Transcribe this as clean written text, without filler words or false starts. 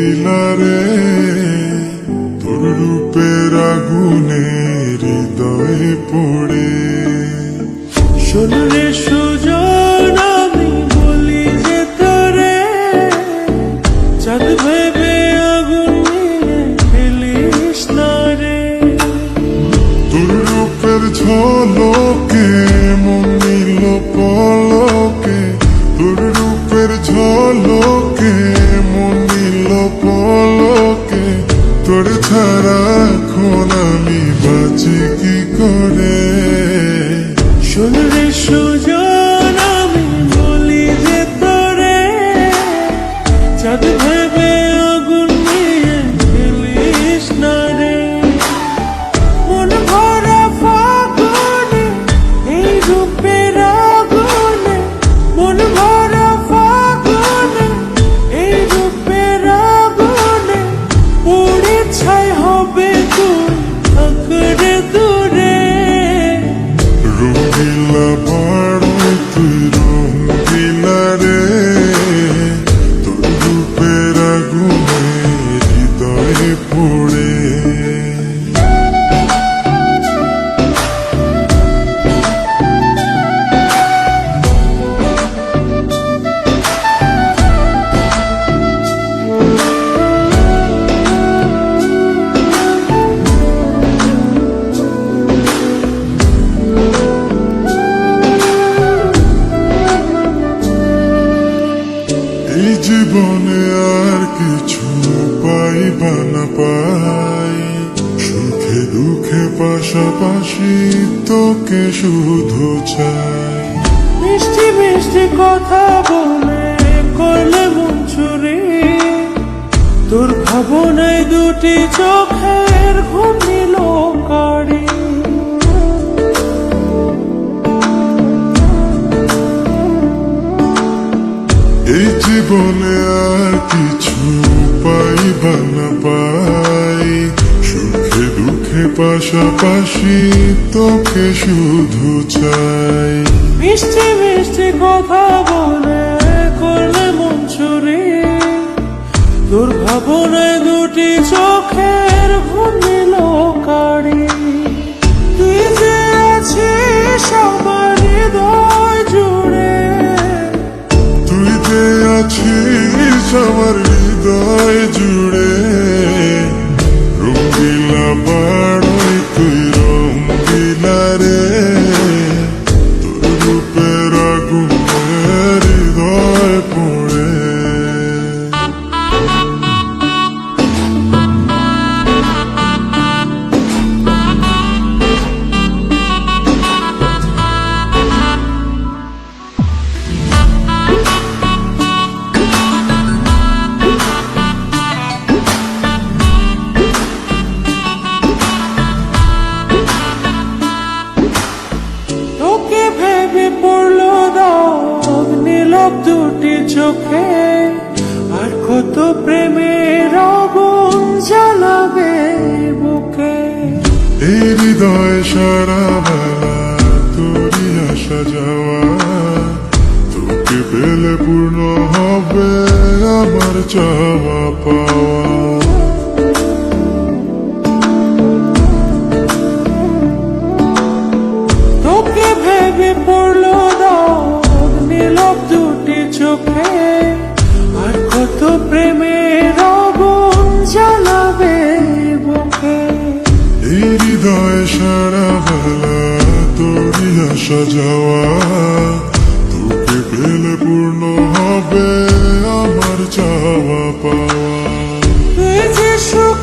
বিলারে তোর রূপের আগুনে হৃদয়ে পড়ে। শোন রে সুজন, আমি বলি যে তোরে চাঁদ ভেবে আগুন নিয়ে ফেলিস না রে। তোর রূপের ঝলকে মন নিল পলকে, তোর রূপের ঝলকে মন নিল পলকে। তোর ছাড়া এখন আমি বাঁচি কি করে। শোন রে সুজন, আমি বলি যে তোরে চাঁদ ভেবে আগুন নিয়ে ফেলিস না রে। মন ভরা ফাগুনে এই রূপের আগুনে, মন ভরা ফাগুনে এই রূপের আগুনে পুড়ে ছাই হবে তুই আঁকড়ে দূরে। রঙিলা বাড়ই তুই রঙিলা রে, তোর রূপের আগুনে হৃদয়ে পড়ে। এই জীবনে আর কিছু পাইবা না পাই, সুখে দুঃখে পাশাপাশি তোকে শুধু চাই। মিষ্টি মিষ্টি কথা বলে করলে মন চুরি, তোর ভাবনায় দুটি চোখের ঘুম নিল কারি। এই জীবনে আর কিছু পাইবা না পাই, সুখে দুঃখে পাশাপাশি তোকে শুধু চাই। মিষ্টি মিষ্টি কথা বলে করলে মন চুরি, তোর ভাবনায় দুটি চোখের ঘুম নিল কারি। তুই যে আছিস আমার হৃদয় জুড়ে, তুই যে আছিস আমার হৃদয় জুড়ে। রঙিলা বাড়ই তুই রঙিলা রে, তোর রূপের আগুনে হৃদয় পড়ে। তোকে ভেবে পড়লো দাগ নীলক দুটি চোখে, আর কত প্রেমের আগুন জ্বালাবে বুকে। এই হৃদয় সারা বেলা তোরই আসা যাওয়া, তোকে পেলে পূর্ণ হবে আমার চাওয়া পাওয়া। তোকে ভেবে পড়লো দাগ নীলক দুটি চোখে, আর কত প্রেমের আগুন জ্বালাবে বুকে। এই হৃদয় সারা বেলা তোরই আসা যাওয়া, তোকে পেলে পূর্ণ হবে আমার চাওয়া পাওয়া। তুই যে সুখ